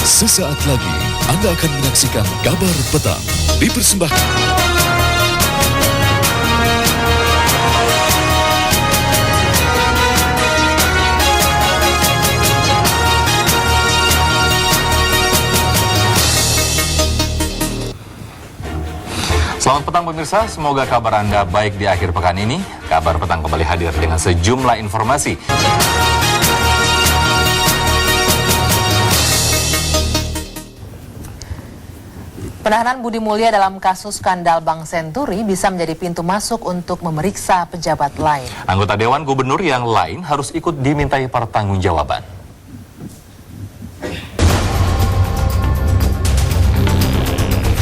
Sesaat lagi Anda akan menyaksikan Kabar Petang dipersembahkan Selamat petang pemirsa, semoga kabar Anda baik di akhir pekan ini. Kabar Petang kembali hadir dengan sejumlah informasi. Penahanan Budi Mulya dalam kasus skandal Bank Senturi bisa menjadi pintu masuk untuk memeriksa pejabat lain. Anggota Dewan Gubernur yang lain harus ikut dimintai pertanggungjawaban.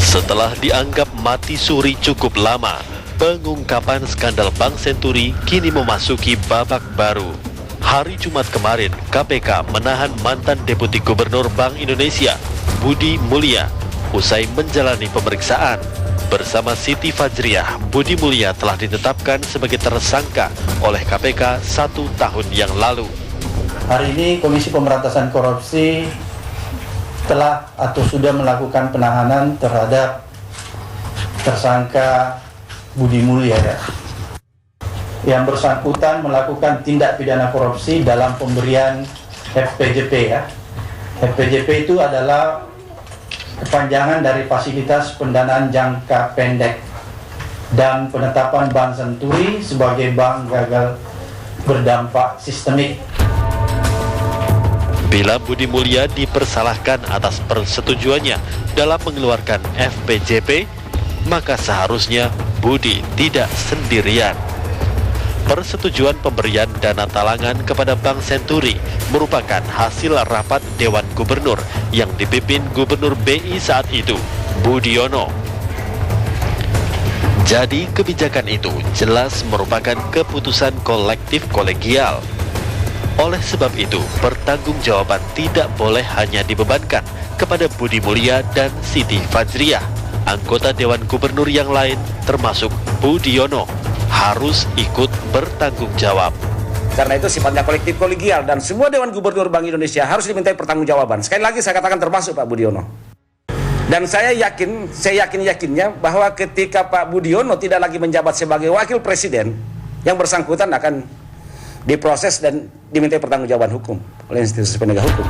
Setelah dianggap mati suri cukup lama, pengungkapan skandal Bank Senturi kini memasuki babak baru. Hari Jumat kemarin, KPK menahan mantan Deputi Gubernur Bank Indonesia, Budi Mulya, usai menjalani pemeriksaan. Bersama Siti Fajriah, Budi Mulya telah ditetapkan sebagai tersangka oleh KPK 1 tahun yang lalu. Hari ini Komisi Pemberantasan Korupsi telah atau sudah melakukan penahanan terhadap tersangka Budi Mulya yang bersangkutan melakukan tindak pidana korupsi dalam pemberian FPJP FPJP itu adalah kepanjangan dari fasilitas pendanaan jangka pendek dan penetapan Bank Senturi sebagai bank gagal berdampak sistemik. Bila Budi Mulya dipersalahkan atas persetujuannya dalam mengeluarkan FPJP, maka seharusnya Budi tidak sendirian. Persetujuan pemberian dana talangan kepada Bank Senturi merupakan hasil rapat Dewan Gubernur yang dipimpin Gubernur BI saat itu, Budiono. Jadi kebijakan itu jelas merupakan keputusan kolektif kolegial. Oleh sebab itu, pertanggungjawaban tidak boleh hanya dibebankan kepada Budi Mulya dan Siti Fajriah. Anggota Dewan Gubernur yang lain, termasuk Budiono, harus ikut bertanggung jawab. Karena itu sifatnya kolektif kolegial dan semua Dewan Gubernur Bank Indonesia harus dimintai pertanggungjawaban. Sekali lagi saya katakan termasuk Pak Budiono. Dan saya yakinnya bahwa ketika Pak Budiono tidak lagi menjabat sebagai wakil presiden, yang bersangkutan akan diproses dan dimintai pertanggungjawaban hukum oleh institusi penegak hukum.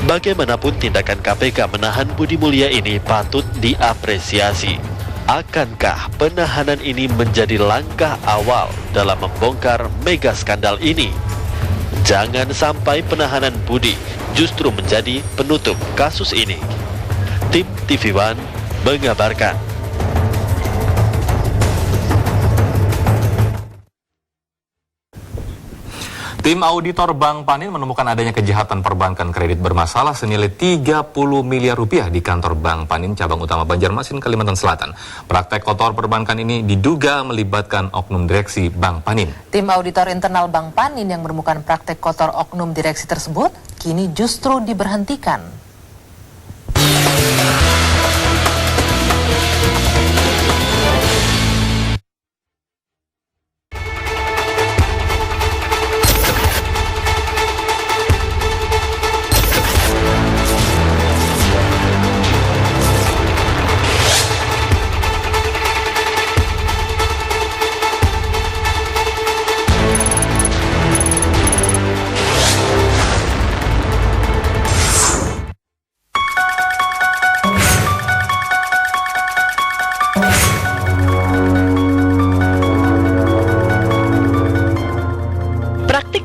Bagaimanapun tindakan KPK menahan Budi Mulya ini patut diapresiasi. Akankah penahanan ini menjadi langkah awal dalam membongkar mega skandal ini? Jangan sampai penahanan Budi justru menjadi penutup kasus ini. Tim TV One mengabarkan. Tim auditor Bank Panin menemukan adanya kejahatan perbankan kredit bermasalah senilai 30 miliar rupiah di kantor Bank Panin cabang utama Banjarmasin, Kalimantan Selatan. Praktek kotor perbankan ini diduga melibatkan oknum direksi Bank Panin. Tim auditor internal Bank Panin yang menemukan praktek kotor oknum direksi tersebut kini justru diberhentikan.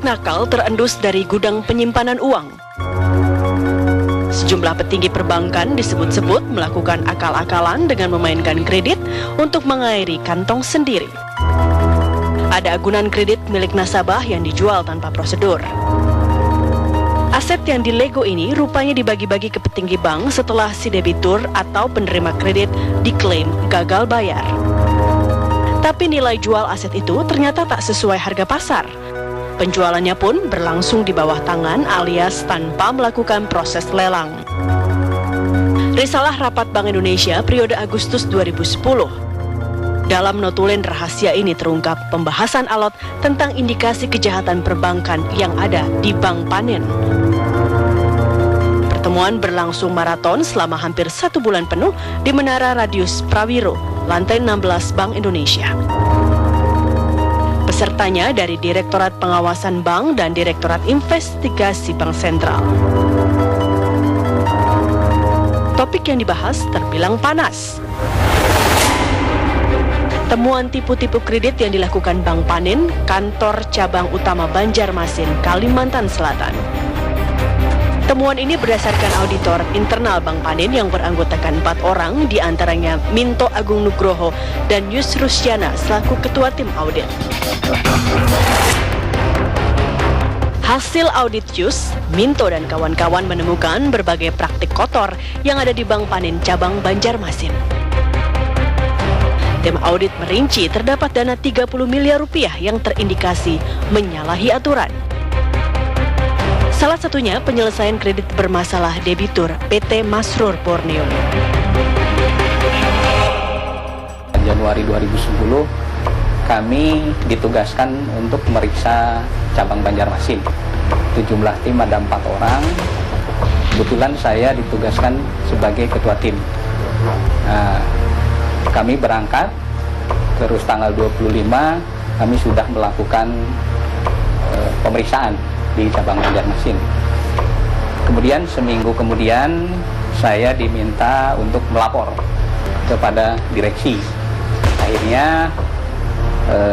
Nakal terendus dari gudang penyimpanan uang. Sejumlah petinggi perbankan disebut-sebut melakukan akal-akalan dengan memainkan kredit untuk mengairi kantong sendiri. Ada agunan kredit milik nasabah yang dijual tanpa prosedur. Aset yang dilego ini rupanya dibagi-bagi ke petinggi bank setelah si debitur atau penerima kredit diklaim gagal bayar. Tapi nilai jual aset itu ternyata tak sesuai harga pasar. Penjualannya pun berlangsung di bawah tangan alias tanpa melakukan proses lelang. Risalah Rapat Bank Indonesia periode Agustus 2010. Dalam notulen rahasia ini terungkap pembahasan alot tentang indikasi kejahatan perbankan yang ada di Bank Panin. Pertemuan berlangsung maraton selama hampir 1 bulan penuh di Menara Radius Prawiro, lantai 16 Bank Indonesia. Pesertanya dari Direktorat Pengawasan Bank dan Direktorat Investigasi Bank Sentral. Topik yang dibahas terbilang panas. Temuan tipu-tipu kredit yang dilakukan Bank Panin, kantor cabang utama Banjarmasin, Kalimantan Selatan. Temuan ini berdasarkan auditor internal Bank Panin yang beranggotakan 4 orang, diantaranya Minto Agung Nugroho dan Yusrusyana selaku ketua tim audit. Hasil audit Yus, Minto dan kawan-kawan menemukan berbagai praktik kotor yang ada di Bank Panin cabang Banjarmasin. Tim audit merinci terdapat dana 30 miliar rupiah yang terindikasi menyalahi aturan. Salah satunya penyelesaian kredit bermasalah debitur PT Masrur Borneo. Januari 2010 kami ditugaskan untuk memeriksa cabang Banjarmasin. Itu jumlah tim ada 4 orang. Kebetulan saya ditugaskan sebagai ketua tim. Nah, kami berangkat, terus tanggal 25 kami sudah melakukan pemeriksaan di cabang Banjarmasin. Kemudian seminggu kemudian saya diminta untuk melapor kepada direksi. Akhirnya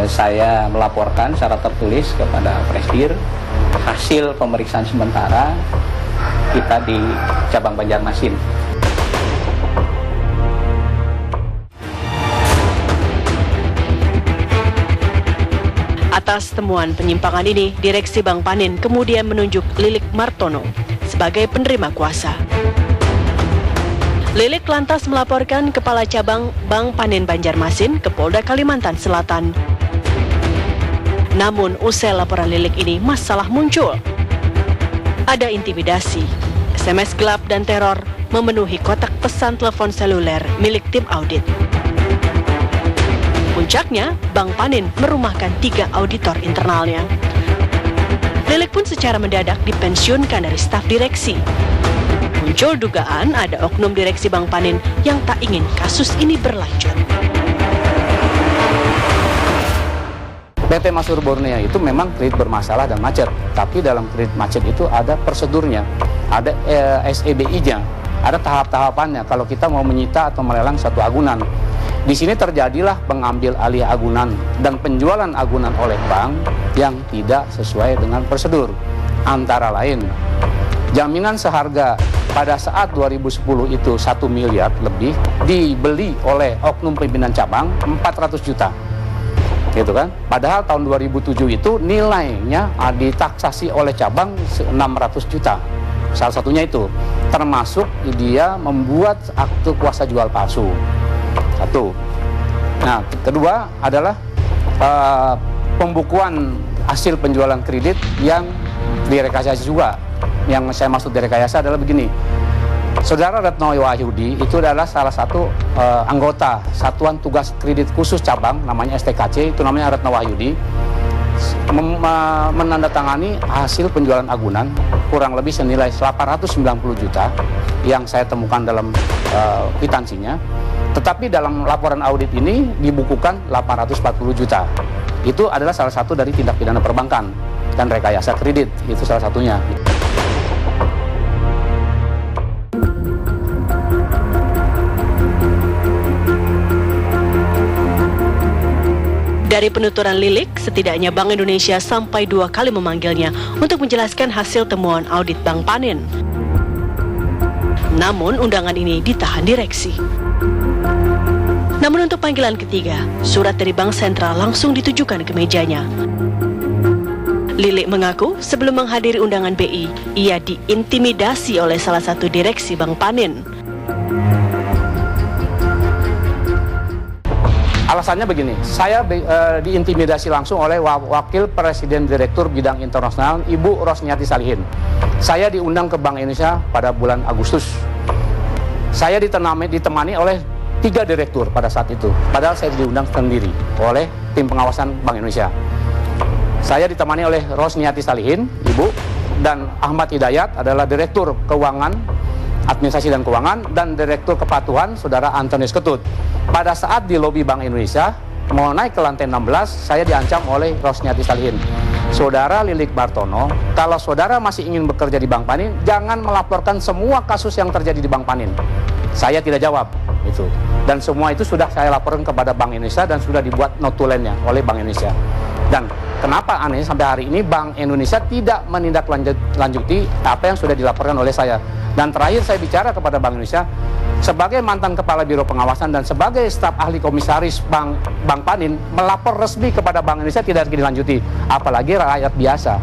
saya melaporkan secara tertulis kepada Presidir hasil pemeriksaan sementara kita di cabang Banjarmasin. Atas temuan penyimpangan ini, Direksi Bank Panin kemudian menunjuk Lilik Martono sebagai penerima kuasa. Lilik lantas melaporkan Kepala Cabang Bank Panin Banjarmasin ke Polda Kalimantan Selatan. Namun, usai laporan Lilik ini, masalah muncul. Ada intimidasi, SMS gelap dan teror memenuhi kotak pesan telepon seluler milik tim audit. Puncaknya, Bank Panin merumahkan 3 auditor internalnya. Lilik pun secara mendadak dipensiunkan dari staf direksi. Muncul dugaan ada oknum direksi Bank Panin yang tak ingin kasus ini berlanjut. PT Masrur Borneo itu memang kredit bermasalah dan macet, tapi dalam kredit macet itu ada prosedurnya, ada SEBI-nya, ada tahap-tahapannya kalau kita mau menyita atau melelang satu agunan. Di sini terjadilah pengambil alih agunan dan penjualan agunan oleh bank yang tidak sesuai dengan prosedur. Antara lain, jaminan seharga pada saat 2010 itu 1 miliar lebih dibeli oleh oknum pimpinan cabang 400 juta. Gitu kan? Padahal tahun 2007 itu nilainya ditaksasi oleh cabang 600 juta. Salah satunya itu, termasuk dia membuat akte kuasa jual palsu. Satu. Nah, kedua adalah pembukuan hasil penjualan kredit yang direkayasa juga. Yang saya maksud direkayasa adalah begini. Saudara Retno Wahyudi itu adalah salah satu anggota Satuan Tugas Kredit Khusus Cabang, namanya STKC, itu namanya Retno Wahyudi, menandatangani hasil penjualan agunan kurang lebih senilai 890 juta yang saya temukan dalam kwitansinya. Tetapi dalam laporan audit ini dibukukan 840 juta. Itu adalah salah satu dari tindak pidana perbankan dan rekayasa kredit, itu salah satunya. Dari penuturan Lilik, setidaknya Bank Indonesia sampai 2 kali memanggilnya untuk menjelaskan hasil temuan audit Bank Panin. Namun, undangan ini ditahan direksi. Namun untuk panggilan ketiga, surat dari Bank Sentral langsung ditujukan ke mejanya. Lilik mengaku sebelum menghadiri undangan BI, ia diintimidasi oleh salah satu direksi Bank Panin. Alasannya begini, saya diintimidasi langsung oleh Wakil Presiden Direktur Bidang Internasional, Ibu Rosniati Salihin. Saya diundang ke Bank Indonesia pada bulan Agustus. Saya ditemani oleh 3 direktur pada saat itu, padahal saya diundang sendiri oleh tim pengawasan Bank Indonesia. Saya ditemani oleh Rosniati Salihin, Ibu, dan Ahmad Hidayat adalah Direktur Keuangan Administrasi dan Keuangan, dan Direktur Kepatuhan Saudara Antonius Ketut. Pada saat di lobi Bank Indonesia mau naik ke lantai 16, saya diancam oleh Rosniati Salihin. Saudara Lilik Bartono, kalau saudara masih ingin bekerja di Bank Panin, jangan melaporkan semua kasus yang terjadi di Bank Panin. Saya tidak jawab itu. Dan semua itu sudah saya laporkan kepada Bank Indonesia dan sudah dibuat notulennya oleh Bank Indonesia. Dan kenapa aneh sampai hari ini Bank Indonesia tidak menindaklanjuti apa yang sudah dilaporkan oleh saya. Dan terakhir saya bicara kepada Bank Indonesia, sebagai mantan Kepala Biro Pengawasan dan sebagai staf ahli komisaris Bank Panin, melapor resmi kepada Bank Indonesia tidak dilanjuti, apalagi rakyat biasa.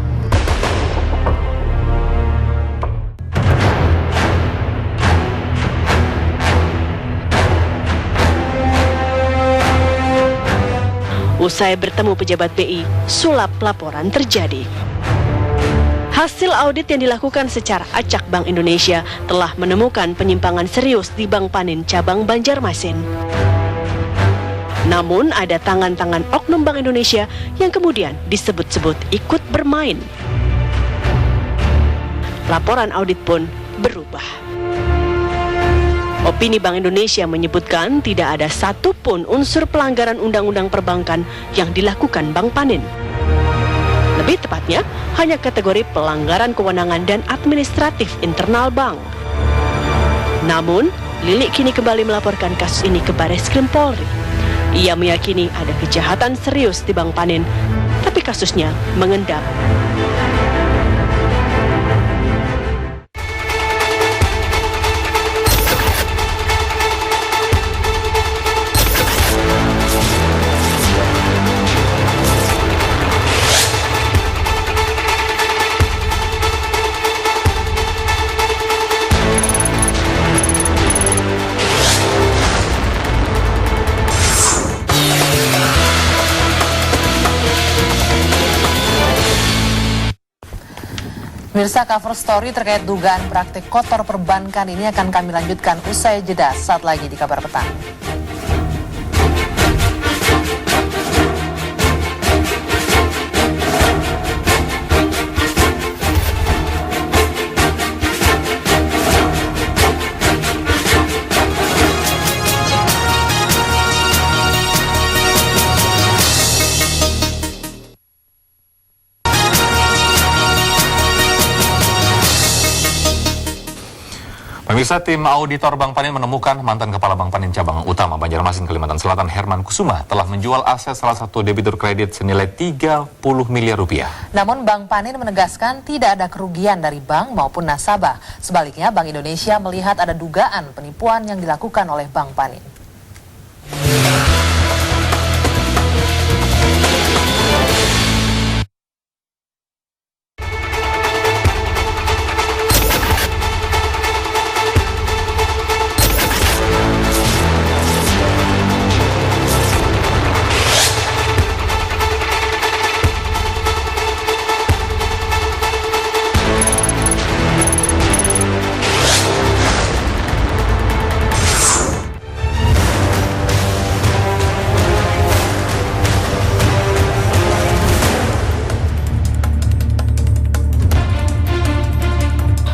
Usai bertemu pejabat BI, sulap laporan terjadi. Hasil audit yang dilakukan secara acak Bank Indonesia telah menemukan penyimpangan serius di Bank Panin cabang Banjarmasin. Namun ada tangan-tangan oknum Bank Indonesia yang kemudian disebut-sebut ikut bermain. Laporan audit pun berubah. Opini Bank Indonesia menyebutkan tidak ada satupun unsur pelanggaran undang-undang perbankan yang dilakukan Bank Panin. Lebih tepatnya, hanya kategori pelanggaran kewenangan dan administratif internal bank. Namun, Lilik kini kembali melaporkan kasus ini ke Barreskrim Polri. Ia meyakini ada kejahatan serius di Bank Panin, tapi kasusnya mengendap. Pemirsa, cover story terkait dugaan praktik kotor perbankan ini akan kami lanjutkan usai jeda saat lagi di Kabar Petang. Pemirsa, tim auditor Bank Panin menemukan mantan Kepala Bank Panin Cabang Utama Banjarmasin, Kalimantan Selatan, Herman Kusuma, telah menjual aset salah satu debitur kredit senilai 30 miliar rupiah. Namun Bank Panin menegaskan tidak ada kerugian dari bank maupun nasabah. Sebaliknya, Bank Indonesia melihat ada dugaan penipuan yang dilakukan oleh Bank Panin.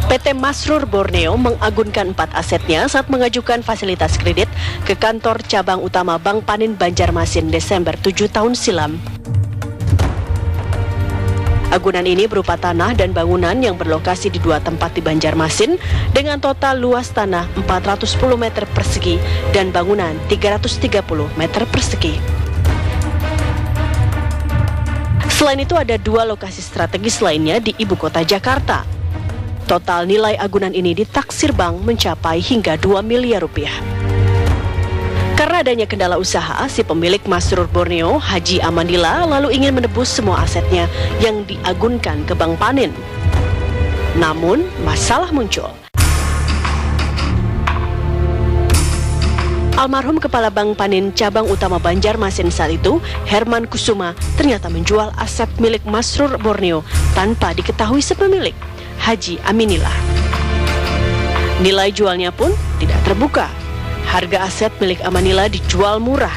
PT Masrur Borneo mengagunkan 4 asetnya saat mengajukan fasilitas kredit ke kantor cabang utama Bank Panin Banjarmasin Desember 7 tahun silam. Agunan ini berupa tanah dan bangunan yang berlokasi di 2 tempat di Banjarmasin dengan total luas tanah 410 meter persegi dan bangunan 330 meter persegi. Selain itu ada 2 lokasi strategis lainnya di ibu kota Jakarta. Total nilai agunan ini ditaksir bank mencapai hingga 2 miliar rupiah. Karena adanya kendala usaha, si pemilik Masrur Borneo, Haji Amanila, lalu ingin menebus semua asetnya yang diagunkan ke Bank Panin. Namun, masalah muncul. Almarhum Kepala Bank Panin Cabang Utama Banjarmasin saat itu, Herman Kusuma, ternyata menjual aset milik Masrur Borneo tanpa diketahui sepemilik, Haji Aminillah. Nilai jualnya pun tidak terbuka. Harga aset milik Amanillah dijual murah.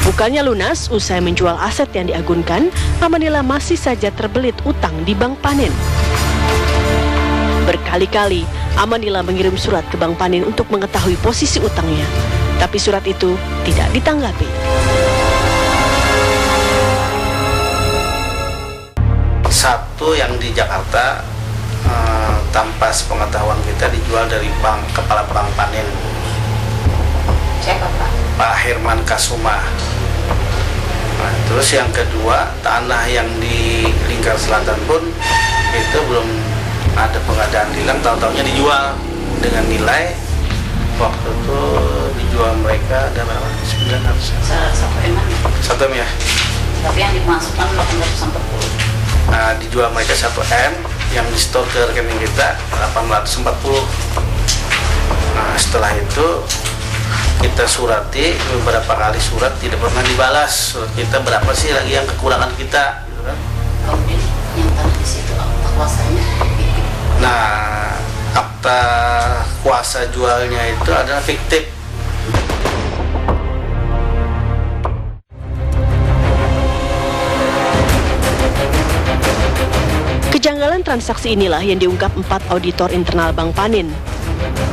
Bukannya lunas, usai menjual aset yang diagunkan, Amanillah masih saja terbelit utang di Bank Panin. Berkali-kali Amanila mengirim surat ke Bank Panin untuk mengetahui posisi utangnya, tapi surat itu tidak ditanggapi. Satu yang di Jakarta tanpa sepengetahuan kita dijual dari kepala Bank Panin. Siapa Pak? Pak Herman Kasuma. Nah, terus yang kedua, tanah yang di Lingkar Selatan pun itu belum ada pengadaan lelang, tahu-tahunya dijual dengan nilai waktu itu dijual mereka ada berapa? 1 M ya. Tapi yang dimasukkan 840. Nah, dijual mereka 1 M, yang di store ke rekening kita 840. Nah, setelah itu kita surati beberapa kali surat, tidak pernah dibalas. Surat kita berapa sih lagi yang kekurangan kita, gitu kan? Kemudian yang tanah di situ akta kuasanya. Nah, akta kuasa jualnya itu adalah fiktif. Kejanggalan transaksi inilah yang diungkap 4 auditor internal Bank Panin.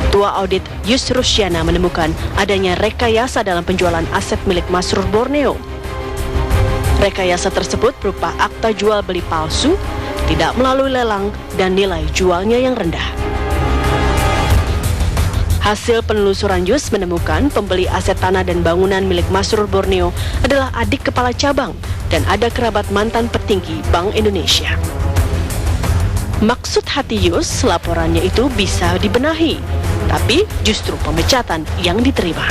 Ketua Audit Yus Rusyana menemukan adanya rekayasa dalam penjualan aset milik Masrur Borneo. Rekayasa tersebut berupa akta jual beli palsu, tidak melalui lelang, dan nilai jualnya yang rendah. Hasil penelusuran Yus menemukan pembeli aset tanah dan bangunan milik Masrur Borneo adalah adik kepala cabang dan ada kerabat mantan petinggi Bank Indonesia. Maksud hati Yus, laporannya itu bisa dibenahi, tapi justru pemecatan yang diterima.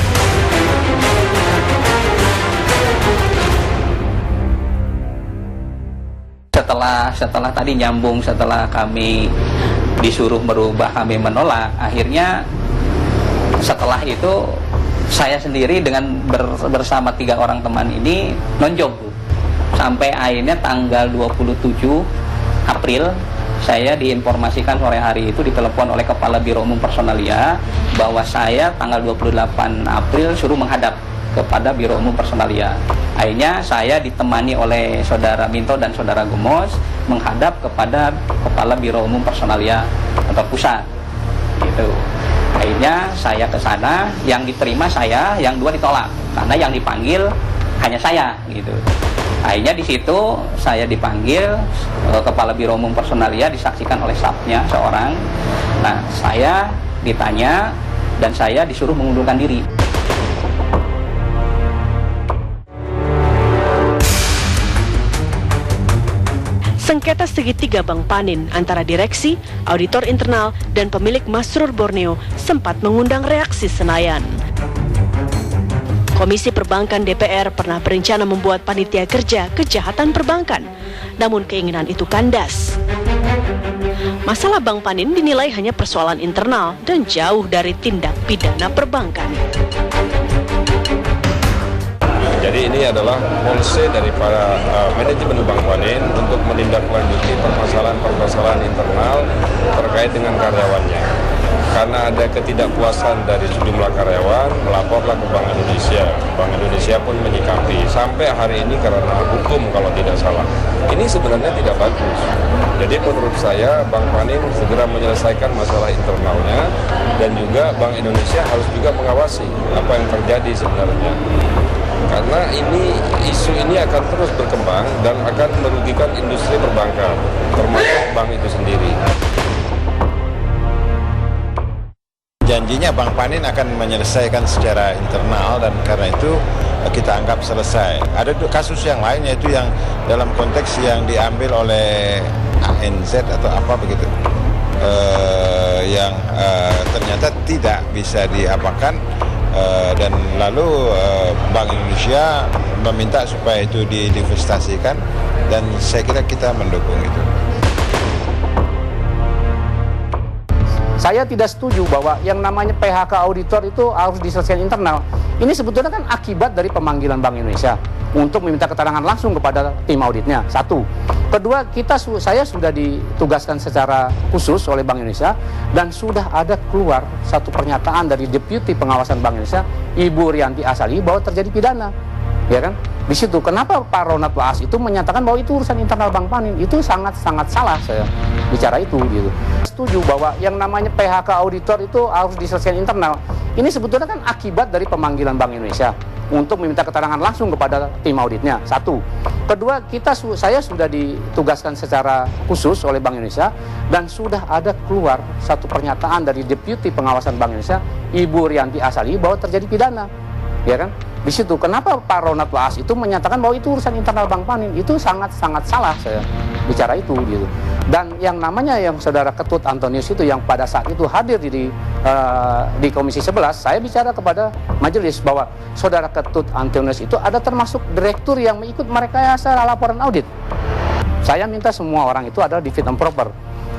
Setelah tadi nyambung, setelah kami disuruh merubah, kami menolak. Akhirnya setelah itu saya sendiri dengan bersama 3 orang teman ini nonjok, sampai akhirnya tanggal 27 April saya diinformasikan sore hari itu ditelepon oleh Kepala Biro Umum Personalia bahwa saya tanggal 28 April suruh menghadap kepada Biro Umum Personalia. Akhirnya saya ditemani oleh Saudara Minto dan Saudara Gemos menghadap kepada Kepala Biro Umum Personalia atau pusat. Gitu. Akhirnya saya ke sana, yang diterima saya, yang 2 ditolak karena yang dipanggil hanya saya gitu. Akhirnya di situ saya dipanggil, Kepala Biro Umum Personalia disaksikan oleh stafnya seorang. Nah, saya ditanya dan saya disuruh mengundurkan diri. Sengketa segitiga Bank Panin antara direksi, auditor internal, dan pemilik Masrur Borneo sempat mengundang reaksi Senayan. Komisi Perbankan DPR pernah berencana membuat panitia kerja kejahatan perbankan, namun keinginan itu kandas. Masalah Bank Panin dinilai hanya persoalan internal dan jauh dari tindak pidana perbankan. Jadi ini adalah policy dari para manajemen Bank Panin untuk menindaklanjuti permasalahan internal terkait dengan karyawannya. Karena ada ketidakpuasan dari sejumlah karyawan, melaporlah ke Bank Indonesia. Bank Indonesia pun menyikapi sampai hari ini karena hukum kalau tidak salah. Ini sebenarnya tidak bagus. Jadi menurut saya Bank Panin segera menyelesaikan masalah internalnya dan juga Bank Indonesia harus juga mengawasi apa yang terjadi sebenarnya. Karena isu ini akan terus berkembang dan akan merugikan industri perbankan, termasuk bank itu sendiri. Janjinya Bank Panin akan menyelesaikan secara internal dan karena itu kita anggap selesai. Ada kasus yang lain yaitu yang dalam konteks yang diambil oleh ANZ atau apa begitu, yang ternyata tidak bisa diapakan. Dan lalu Bank Indonesia meminta supaya itu diinvestasikan dan saya kira kita mendukung itu. Saya tidak setuju bahwa yang namanya PHK auditor itu harus diselesaikan internal. Ini sebetulnya kan akibat dari pemanggilan Bank Indonesia untuk meminta keterangan langsung kepada tim auditnya. 1. Kedua, saya sudah ditugaskan secara khusus oleh Bank Indonesia dan sudah ada keluar satu pernyataan dari Deputi Pengawasan Bank Indonesia, Ibu Rianti Asali, bahwa terjadi pidana. ya kan? Di situ kenapa Pak Ronald Waas itu menyatakan bahwa itu urusan internal Bank Panin, itu sangat salah saya bicara itu gitu. Setuju bahwa yang namanya PHK auditor itu harus diselesaikan internal. Ini sebetulnya kan akibat dari pemanggilan Bank Indonesia untuk meminta keterangan langsung kepada tim auditnya. Satu. Kedua, saya sudah ditugaskan secara khusus oleh Bank Indonesia dan sudah ada keluar satu pernyataan dari Deputi Pengawasan Bank Indonesia, Ibu Rianti Asali, bahwa terjadi pidana, ya kan? Di situ kenapa Pak Ronald Waas itu menyatakan bahwa itu urusan internal Bank Panin, itu sangat salah saya bicara itu gitu. Dan yang namanya yang saudara Ketut Antonius itu yang pada saat itu hadir di Komisi 11, saya bicara kepada majelis bahwa saudara Ketut Antonius itu ada termasuk direktur yang mengikut merekayasa laporan audit. Saya minta semua orang itu adalah di fit and proper.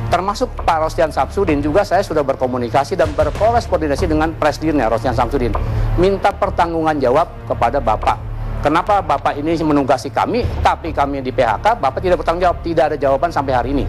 Termasuk Pak Rostian Samsudin juga saya sudah berkomunikasi dan berkorespondensi dengan presidennya Rostian Samsudin. Minta pertanggungan jawab kepada Bapak. Kenapa Bapak ini menugasi kami, tapi kami di PHK, Bapak tidak bertanggung jawab, tidak ada jawaban sampai hari ini.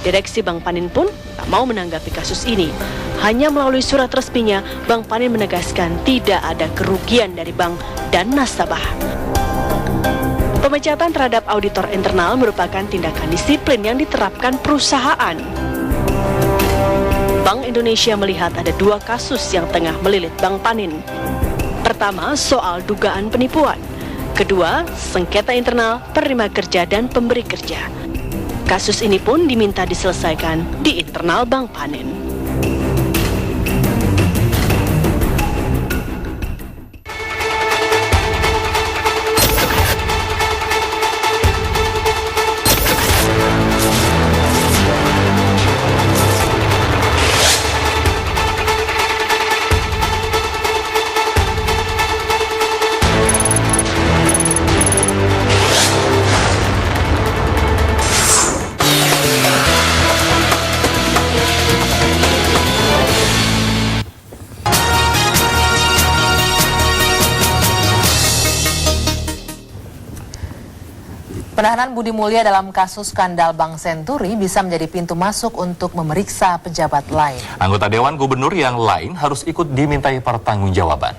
Direksi Bank Panin pun tak mau menanggapi kasus ini. Hanya melalui surat resminya, Bank Panin menegaskan tidak ada kerugian dari bank dan nasabah. Pemecatan terhadap auditor internal merupakan tindakan disiplin yang diterapkan perusahaan. Bank Indonesia melihat ada dua kasus yang tengah melilit Bank Panin. Pertama, soal dugaan penipuan. Kedua, sengketa internal penerima kerja dan pemberi kerja. Kasus ini pun diminta diselesaikan di internal Bank Panin. Penahanan Budi Mulya dalam kasus skandal Bank Senturi bisa menjadi pintu masuk untuk memeriksa pejabat lain. Anggota Dewan Gubernur yang lain harus ikut dimintai pertanggungjawaban.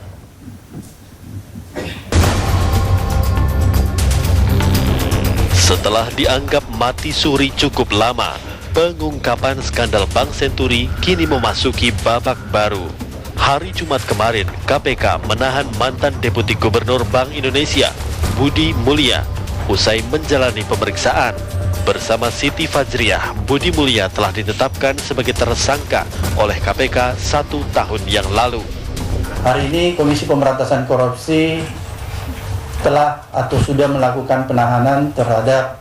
Setelah dianggap mati suri cukup lama, pengungkapan skandal Bank Senturi kini memasuki babak baru. Hari Jumat kemarin, KPK menahan mantan Deputi Gubernur Bank Indonesia, Budi Mulya. Usai menjalani pemeriksaan, bersama Siti Fajriah, Budi Mulya telah ditetapkan sebagai tersangka oleh KPK 1 tahun yang lalu. Hari ini Komisi Pemberantasan Korupsi telah atau sudah melakukan penahanan terhadap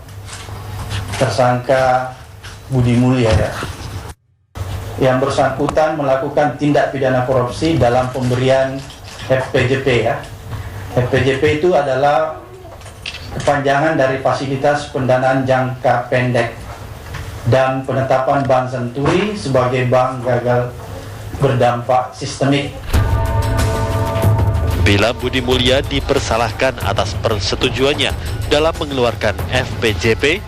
tersangka Budi Mulya, yang bersangkutan melakukan tindak pidana korupsi dalam pemberian FPJP. FPJP itu adalah kepanjangan dari fasilitas pendanaan jangka pendek dan penetapan Bank Senturi sebagai bank gagal berdampak sistemik. Bila Budi Mulya dipersalahkan atas persetujuannya dalam mengeluarkan FPJP,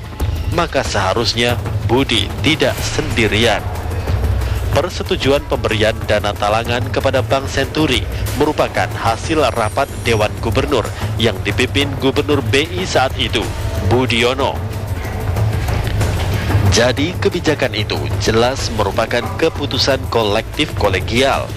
maka seharusnya Budi tidak sendirian. Persetujuan pemberian dana talangan kepada Bank Senturi merupakan hasil rapat Dewan Gubernur yang dipimpin Gubernur BI saat itu, Budiono. Jadi kebijakan itu jelas merupakan keputusan kolektif kolegial.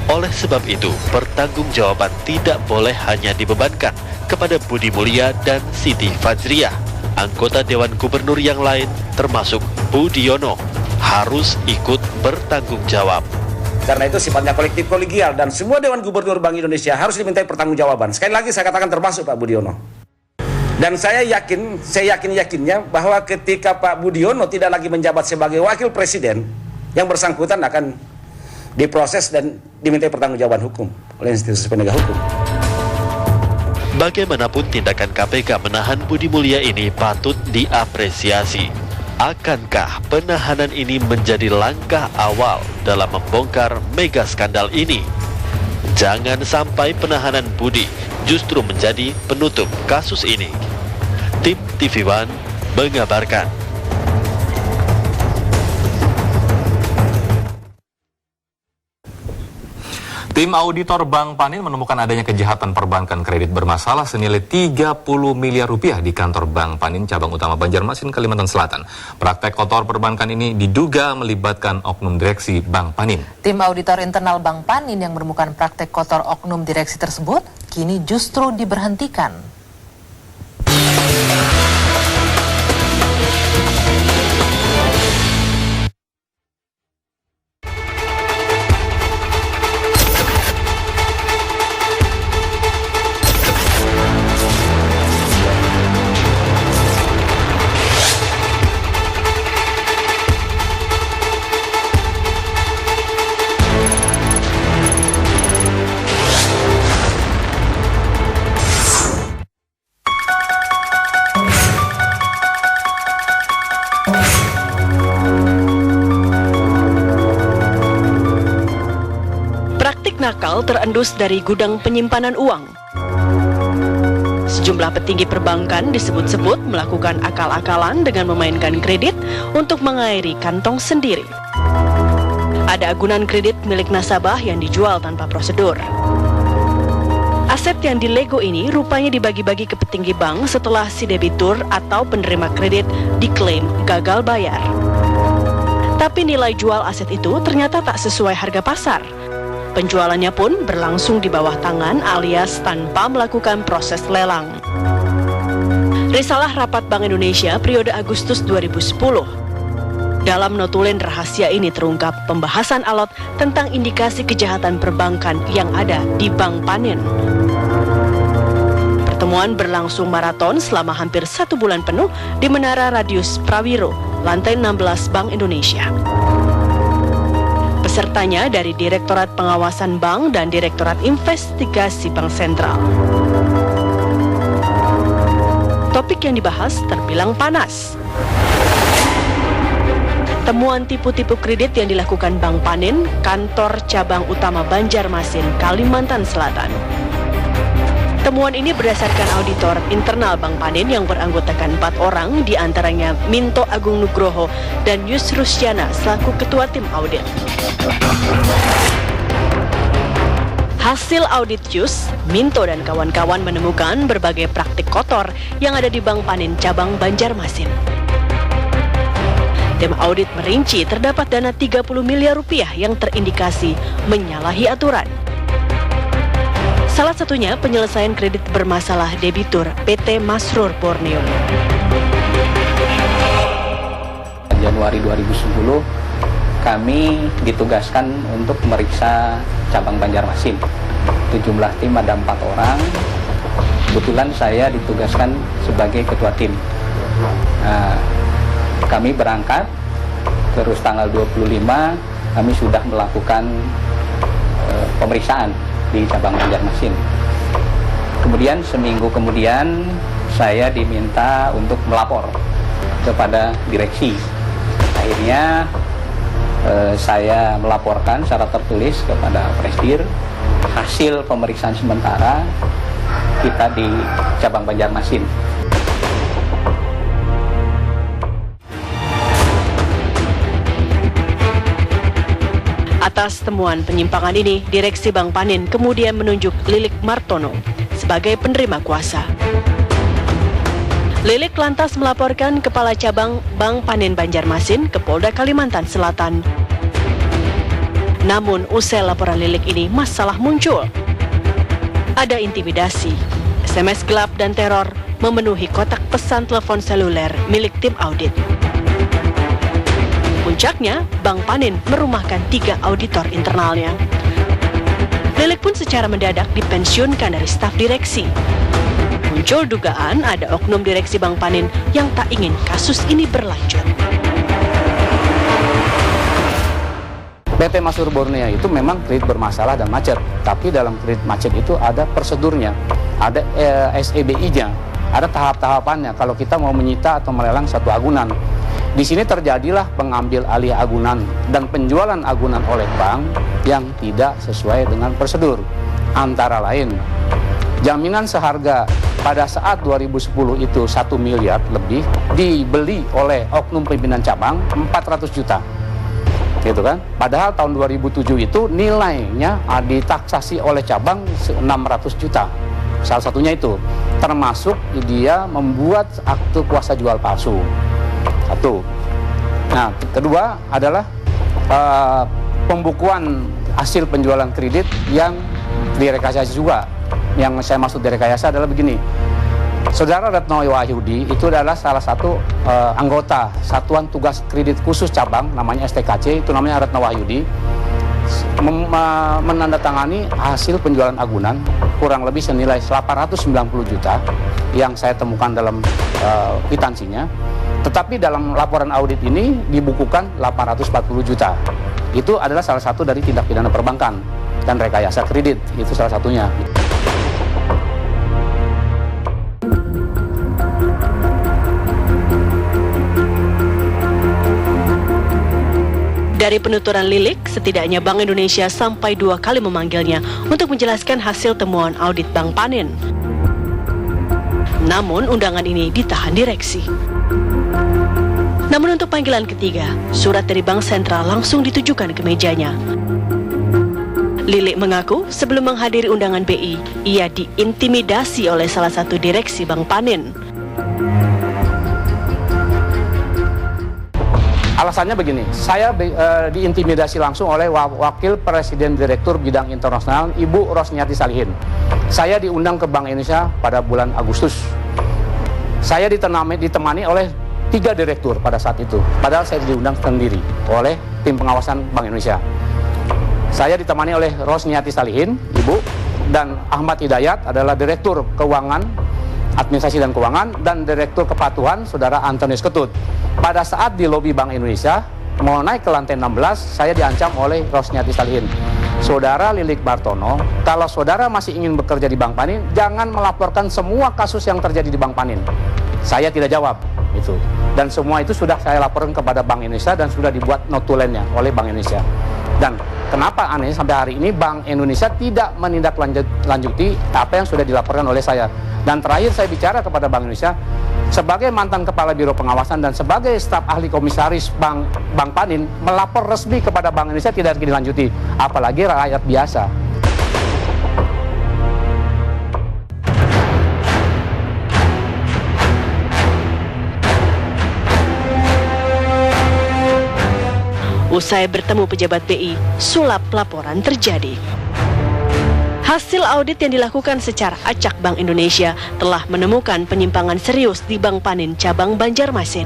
Oleh sebab itu, pertanggungjawaban tidak boleh hanya dibebankan kepada Budi Mulya dan Siti Fajriah. Anggota Dewan Gubernur yang lain, termasuk Budiono, harus ikut bertanggung jawab. Karena itu sifatnya kolektif kolegial dan semua Dewan Gubernur Bank Indonesia harus dimintai pertanggungjawaban. Sekali lagi saya katakan termasuk Pak Budiono. Dan saya yakinnya bahwa ketika Pak Budiono tidak lagi menjabat sebagai wakil presiden, yang bersangkutan akan diproses dan dimintai pertanggungjawaban hukum oleh institusi penegak hukum. Bagaimanapun tindakan KPK menahan Budi Mulya ini patut diapresiasi. Akankah penahanan ini menjadi langkah awal dalam membongkar mega skandal ini? Jangan sampai penahanan Budi justru menjadi penutup kasus ini. Tim TV One mengabarkan. Tim auditor Bank Panin menemukan adanya kejahatan perbankan kredit bermasalah senilai 30 miliar rupiah di kantor Bank Panin cabang utama Banjarmasin, Kalimantan Selatan. Praktek kotor perbankan ini diduga melibatkan oknum direksi Bank Panin. Tim auditor internal Bank Panin yang menemukan praktek kotor oknum direksi tersebut kini justru diberhentikan. Nakal terendus dari gudang penyimpanan uang. Sejumlah petinggi perbankan disebut-sebut melakukan akal-akalan dengan memainkan kredit untuk mengairi kantong sendiri. Ada agunan kredit milik nasabah yang dijual tanpa prosedur. Aset yang dilego ini rupanya dibagi-bagi ke petinggi bank setelah si debitur atau penerima kredit diklaim gagal bayar. Tapi nilai jual aset itu ternyata tak sesuai harga pasar. Penjualannya pun berlangsung di bawah tangan alias tanpa melakukan proses lelang. Risalah Rapat Bank Indonesia periode Agustus 2010. Dalam notulen rahasia ini terungkap pembahasan alot tentang indikasi kejahatan perbankan yang ada di Bank Panin. Pertemuan berlangsung maraton selama hampir 1 bulan penuh di Menara Radius Prawiro, lantai 16 Bank Indonesia. Pesertanya dari Direktorat Pengawasan Bank dan Direktorat Investigasi Bank Sentral. Topik yang dibahas terbilang panas. Temuan tipu-tipu kredit yang dilakukan Bank Panin, kantor cabang utama Banjarmasin, Kalimantan Selatan. Temuan ini berdasarkan auditor internal Bank Panin yang beranggotakan 4 orang, diantaranya Minto Agung Nugroho dan Yusrusyana selaku ketua tim audit. Hasil audit Yus, Minto dan kawan-kawan menemukan berbagai praktik kotor yang ada di Bank Panin cabang Banjarmasin. Tim audit merinci terdapat dana 30 miliar rupiah yang terindikasi menyalahi aturan. Salah satunya penyelesaian kredit bermasalah debitur PT Masrur Borneo. Januari 2010 kami ditugaskan untuk memeriksa cabang Banjarmasin. Itu jumlah tim ada 4 orang. Kebetulan saya ditugaskan sebagai ketua tim. Kami berangkat, terus tanggal 25 kami sudah melakukan pemeriksaan di cabang Banjarmasin. Kemudian seminggu kemudian saya diminta untuk melapor kepada direksi. Akhirnya saya melaporkan secara tertulis kepada Presdir hasil pemeriksaan sementara kita di cabang Banjarmasin. Atas temuan penyimpangan ini, Direksi Bank Panin kemudian menunjuk Lilik Martono sebagai penerima kuasa. Lilik lantas melaporkan Kepala Cabang Bank Panin Banjarmasin ke Polda Kalimantan Selatan. Namun, usai laporan Lilik ini, masalah muncul. Ada intimidasi, SMS gelap dan teror memenuhi kotak pesan telepon seluler milik tim audit. Puncaknya, Bank Panin merumahkan 3 auditor internalnya. Lilik pun secara mendadak dipensiunkan dari staf direksi. Muncul dugaan ada oknum direksi Bank Panin yang tak ingin kasus ini berlanjut. PT Masrur Borneo itu memang kredit bermasalah dan macet, tapi dalam kredit macet itu ada prosedurnya, ada SEBI-nya, ada tahap-tahapannya kalau kita mau menyita atau melelang satu agunan. Di sini terjadilah pengambil alih agunan dan penjualan agunan oleh bank yang tidak sesuai dengan prosedur. Antara lain, jaminan seharga pada saat 2010 itu 1 miliar lebih dibeli oleh oknum pimpinan cabang 400 juta. Gitu kan? Padahal tahun 2007 itu nilainya ditaksasi oleh cabang 600 juta. Salah satunya itu, termasuk dia membuat akte kuasa jual palsu. Satu. Nah, kedua adalah pembukuan hasil penjualan kredit yang direkayasa juga. Yang saya maksud direkayasa adalah begini. Saudara Retno Wahyudi itu adalah salah satu anggota Satuan Tugas Kredit Khusus Cabang, namanya STKC, itu namanya Retno Wahyudi, menandatangani hasil penjualan agunan kurang lebih senilai 890 juta yang saya temukan dalam kwitansinya. Tetapi dalam laporan audit ini dibukukan 840 juta. Itu adalah salah satu dari tindak pidana perbankan dan rekayasa kredit, itu salah satunya. Dari penuturan Lilik, setidaknya Bank Indonesia sampai 2 kali memanggilnya untuk menjelaskan hasil temuan audit Bank Panin. Namun undangan ini ditahan direksi. Namun untuk panggilan ketiga, surat dari Bank Sentral langsung ditujukan ke mejanya. Lilik mengaku sebelum menghadiri undangan BI, ia diintimidasi oleh salah satu direksi Bank Panin. Alasannya begini, saya diintimidasi langsung oleh Wakil Presiden Direktur Bidang Internasional, Ibu Rosniati Salihin. Saya diundang ke Bank Indonesia pada bulan Agustus. Saya ditemani oleh 3 direktur pada saat itu, padahal saya diundang sendiri oleh tim pengawasan Bank Indonesia. Saya ditemani oleh Rosniati Salihin, Ibu, dan Ahmad Hidayat adalah Direktur Keuangan, Administrasi dan Keuangan, dan Direktur Kepatuhan, Saudara Antonius Ketut. Pada saat di lobi Bank Indonesia, mau naik ke lantai 16, saya diancam oleh Rosniati Salihin. Saudara Lilik Bartono, kalau saudara masih ingin bekerja di Bank Panin, jangan melaporkan semua kasus yang terjadi di Bank Panin. Saya tidak jawab, itu. Dan semua itu sudah saya laporkan kepada Bank Indonesia dan sudah dibuat notulennya oleh Bank Indonesia. Dan kenapa aneh sampai hari ini Bank Indonesia tidak menindaklanjuti apa yang sudah dilaporkan oleh saya. Dan terakhir saya bicara kepada Bank Indonesia, sebagai mantan Kepala Biro Pengawasan dan sebagai staf ahli komisaris Bank Panin, melapor resmi kepada Bank Indonesia tidak dilanjuti, apalagi rakyat biasa. Usai bertemu pejabat BI, sulap laporan terjadi. Hasil audit yang dilakukan secara acak Bank Indonesia telah menemukan penyimpangan serius di Bank Panin cabang Banjarmasin.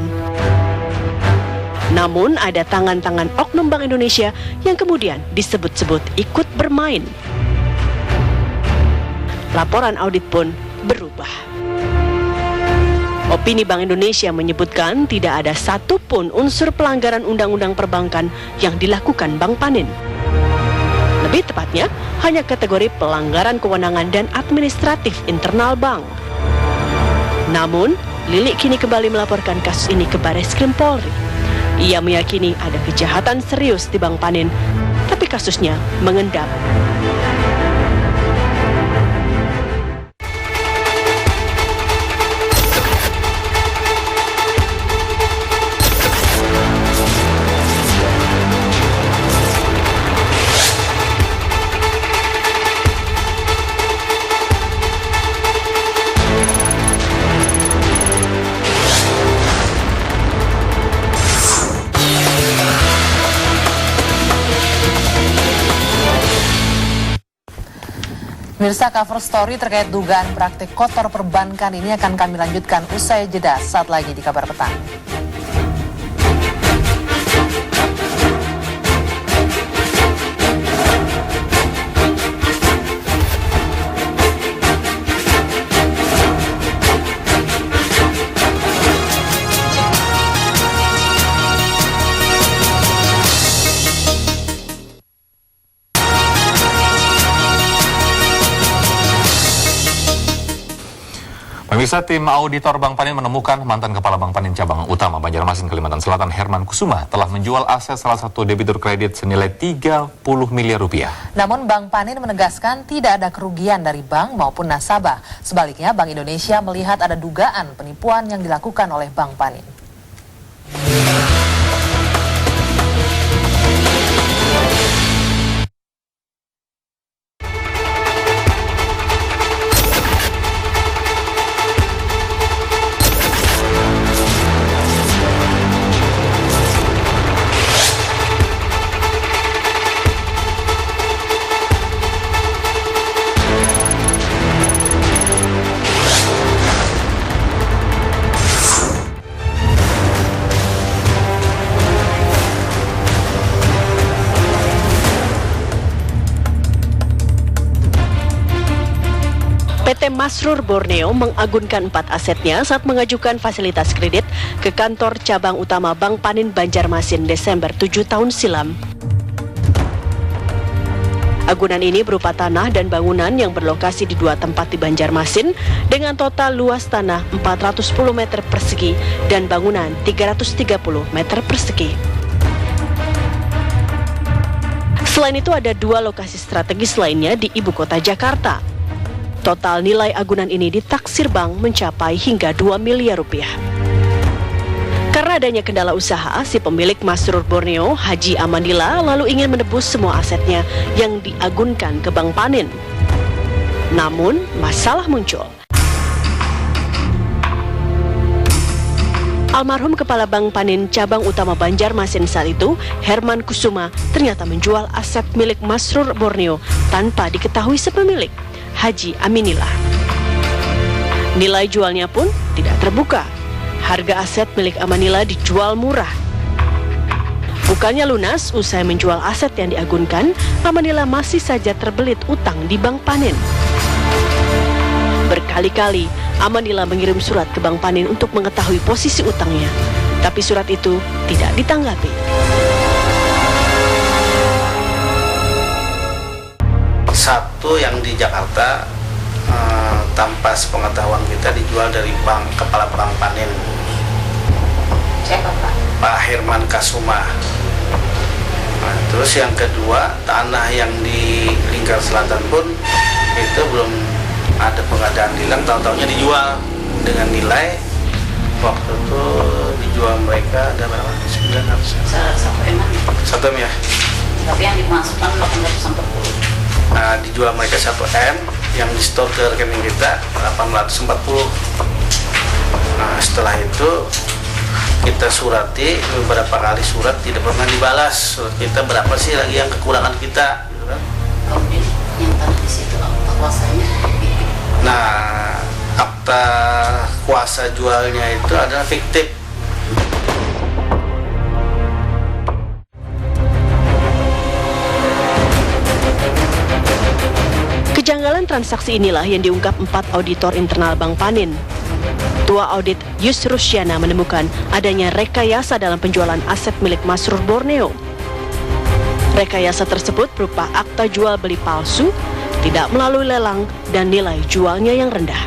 Namun ada tangan-tangan oknum Bank Indonesia yang kemudian disebut-sebut ikut bermain. Laporan audit pun berubah. Opini Bank Indonesia menyebutkan tidak ada satupun unsur pelanggaran undang-undang perbankan yang dilakukan Bank Panin. Lebih tepatnya, hanya kategori pelanggaran kewenangan dan administratif internal bank. Namun, Lilik kini kembali melaporkan kasus ini ke Barreskrim Polri. Ia meyakini ada kejahatan serius di Bank Panin, tapi kasusnya mengendap. Pemirsa, cover story terkait dugaan praktik kotor perbankan ini akan kami lanjutkan usai jeda saat lagi di Kabar Petang. Pemirsa, tim auditor Bank Panin menemukan mantan Kepala Bank Panin Cabang Utama Banjarmasin, Kalimantan Selatan, Herman Kusuma, telah menjual aset salah satu debitur kredit senilai 30 miliar rupiah. Namun Bank Panin menegaskan tidak ada kerugian dari bank maupun nasabah. Sebaliknya, Bank Indonesia melihat ada dugaan penipuan yang dilakukan oleh Bank Panin. PT Masrur Borneo mengagunkan 4 asetnya saat mengajukan fasilitas kredit ke kantor cabang utama Bank Panin Banjarmasin Desember 7 tahun silam. Agunan ini berupa tanah dan bangunan yang berlokasi di 2 tempat di Banjarmasin dengan total luas tanah 410 meter persegi dan bangunan 330 meter persegi. Selain itu ada 2 lokasi strategis lainnya di ibu kota Jakarta. Total nilai agunan ini ditaksir bank mencapai hingga 2 miliar rupiah. Karena adanya kendala usaha, si pemilik Masrur Borneo, Haji Amanila, lalu ingin menebus semua asetnya yang diagunkan ke Bank Panin. Namun, masalah muncul. Almarhum Kepala Bank Panin Cabang Utama Banjarmasin saat itu, Herman Kusuma, ternyata menjual aset milik Masrur Borneo tanpa diketahui sepemilik, Haji Aminillah. Nilai jualnya pun tidak terbuka. Harga aset milik Aminillah dijual murah. Bukannya lunas, usai menjual aset yang diagunkan, Aminillah masih saja terbelit utang di Bank Panin. Berkali-kali, Aminillah mengirim surat ke Bank Panin untuk mengetahui posisi utangnya, tapi surat itu tidak ditanggapi. Satu yang di Jakarta tanpa sepengetahuan kita dijual dari bank, Kepala Bank Panin. Siapa Pak? Pak Herman Kusuma. Nah, terus yang kedua, tanah yang di Lingkar Selatan pun itu belum ada pengadaan lelang, tahu-taunya dijual dengan nilai waktu itu dijual mereka ada berapa? 900. 1 M ya. Tapi yang dimasukkan 840. Nah, dijual mereka 1 M, yang di store ke rekening kita 840. Nah, setelah itu kita surati beberapa kali, surat tidak pernah dibalas. Surat kita berapa sih lagi yang kekurangan kita, gitu kan? Yang tanah di situ akta kuasanya. Nah, akta kuasa jualnya itu adalah fiktif. Kejanggalan transaksi inilah yang diungkap 4 auditor internal Bank Panin. Ketua Audit Yusrusyana menemukan adanya rekayasa dalam penjualan aset milik Masrur Borneo. Rekayasa tersebut berupa akta jual beli palsu, tidak melalui lelang, dan nilai jualnya yang rendah.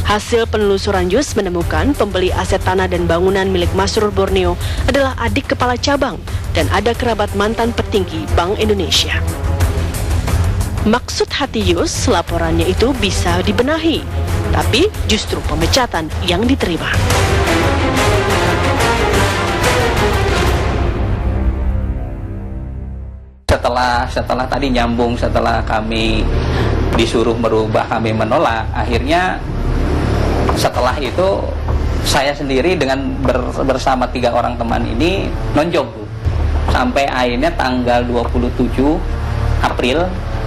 Hasil penelusuran Yus menemukan pembeli aset tanah dan bangunan milik Masrur Borneo adalah adik kepala cabang dan ada kerabat mantan petinggi Bank Indonesia. Maksud hati Yus, laporannya itu bisa dibenahi, tapi justru pemecatan yang diterima. Setelah tadi nyambung, setelah kami disuruh merubah, kami menolak. Akhirnya setelah itu saya sendiri dengan bersama 3 orang teman ini nonjok, sampai akhirnya tanggal 27 April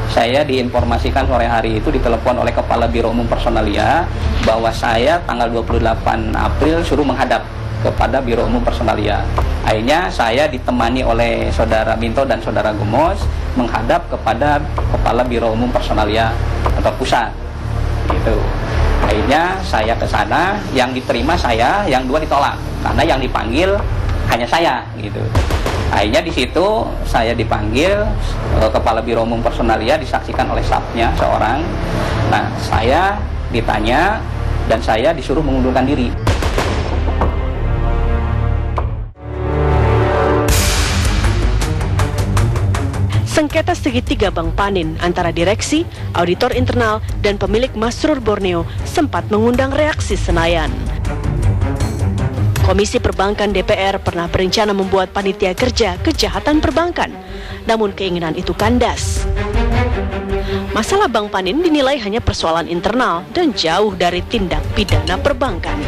saya diinformasikan sore hari itu ditelepon oleh Kepala Biro Umum Personalia bahwa saya tanggal 28 April suruh menghadap kepada Biro Umum Personalia. Akhirnya saya ditemani oleh Saudara Minto dan Saudara Gemos menghadap kepada Kepala Biro Umum Personalia atau pusat. Gitu. Akhirnya saya ke sana, yang diterima saya, yang 2 ditolak karena yang dipanggil hanya saya gitu. Akhirnya di situ saya dipanggil, Kepala Biro Umum Personalia disaksikan oleh stafnya seorang. Nah, saya ditanya dan saya disuruh mengundurkan diri. Sengketa segitiga Bank Panin antara direksi, auditor internal, dan pemilik Masrur Borneo sempat mengundang reaksi Senayan. Komisi Perbankan DPR pernah berencana membuat panitia kerja kejahatan perbankan, namun keinginan itu kandas. Masalah Bank Panin dinilai hanya persoalan internal dan jauh dari tindak pidana perbankan.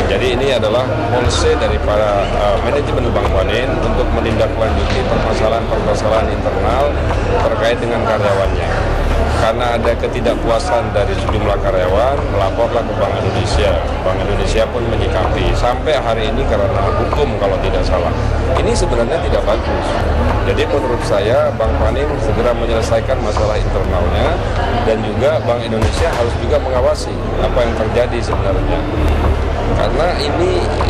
Jadi ini adalah policy dari para manajemen Bank Panin untuk menindaklanjuti permasalahan-permasalahan internal terkait dengan karyawannya. Karena ada ketidakpuasan dari sejumlah karyawan, melaporlah ke Bank Indonesia. Bank Indonesia pun menyikapi sampai hari ini karena hukum kalau tidak salah. Ini sebenarnya tidak bagus. Jadi menurut saya Bank Panin segera menyelesaikan masalah internalnya dan juga Bank Indonesia harus juga mengawasi apa yang terjadi sebenarnya. Karena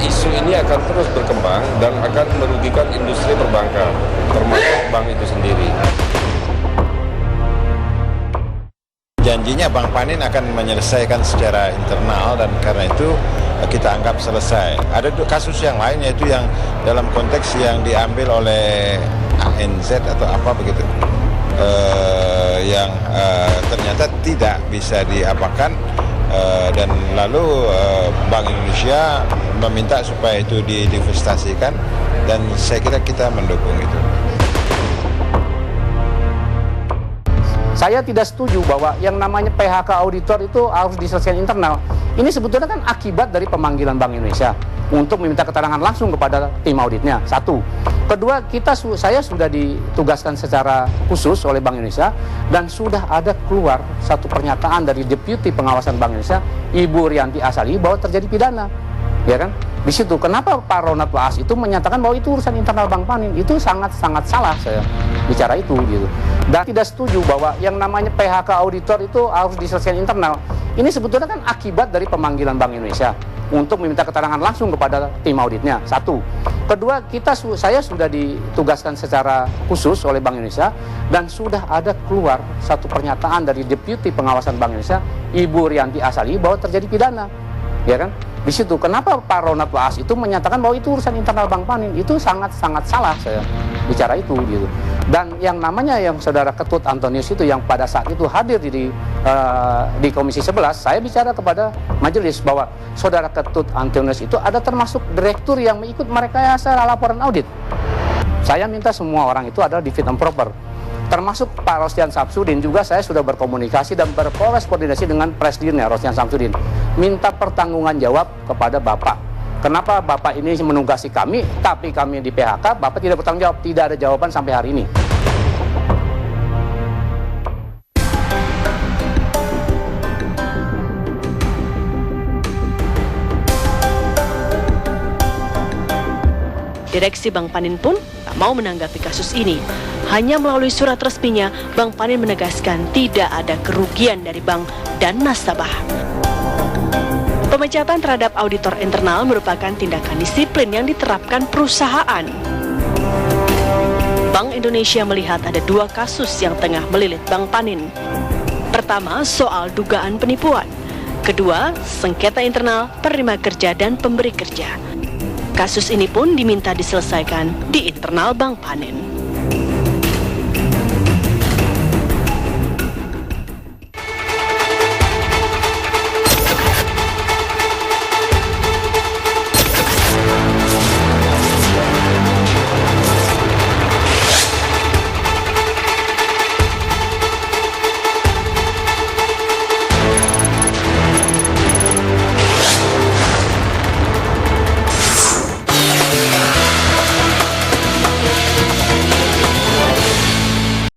isu ini akan terus berkembang dan akan merugikan industri perbankan, termasuk bank itu sendiri. Janjinya Bank Panin akan menyelesaikan secara internal dan karena itu kita anggap selesai. Ada kasus yang lain yaitu yang dalam konteks yang diambil oleh ANZ atau apa begitu, yang ternyata tidak bisa diapakan. Dan lalu Bank Indonesia meminta supaya itu diinvestasikan dan saya kira kita mendukung itu. Saya tidak setuju bahwa yang namanya PHK auditor itu harus diselesaikan internal. Ini sebetulnya kan akibat dari pemanggilan Bank Indonesia untuk meminta keterangan langsung kepada tim auditnya. Satu. Kedua, saya sudah ditugaskan secara khusus oleh Bank Indonesia dan sudah ada keluar satu pernyataan dari Deputi Pengawasan Bank Indonesia, Ibu Rianti Asali, bahwa terjadi pidana. Ya kan? Di situ kenapa Pak Ronald Waas itu menyatakan bahwa itu urusan internal Bank Panin, itu sangat-sangat salah saya bicara itu gitu. Dan tidak setuju bahwa yang namanya PHK auditor itu harus diselesaikan internal. Ini sebetulnya kan akibat dari pemanggilan Bank Indonesia untuk meminta keterangan langsung kepada tim auditnya. Satu. Kedua, saya sudah ditugaskan secara khusus oleh Bank Indonesia dan sudah ada keluar satu pernyataan dari Deputi Pengawasan Bank Indonesia, Ibu Rianti Asali, bahwa terjadi pidana. Ya kan? Di situ kenapa Pak Ronald Waas itu menyatakan bahwa itu urusan internal Bank Panin, itu sangat-sangat salah saya bicara itu gitu. Dan yang namanya yang Saudara Ketut Antonius itu yang pada saat itu hadir di Komisi 11, saya bicara kepada majelis bahwa Saudara Ketut Antonius itu ada termasuk direktur yang mengikut merekayasa laporan audit. Saya minta semua orang itu adalah di fit and proper. Termasuk Pak Rostian Samsudin juga saya sudah berkomunikasi dan berkorespondensi dengan presidennya Rostian Samsudin. Minta pertanggungan jawab kepada Bapak. Kenapa Bapak ini menugasi kami, tapi kami di PHK, Bapak tidak bertanggung jawab, tidak ada jawaban sampai hari ini. Direksi Bank Panin pun tak mau menanggapi kasus ini. Hanya melalui surat resminya, Bank Panin menegaskan tidak ada kerugian dari bank dan nasabah. Pemecatan terhadap auditor internal merupakan tindakan disiplin yang diterapkan perusahaan. Bank Indonesia melihat ada dua kasus yang tengah melilit Bank Panin. Pertama, soal dugaan penipuan. Kedua, sengketa internal penerima kerja dan pemberi kerja. Kasus ini pun diminta diselesaikan di internal Bank Panin.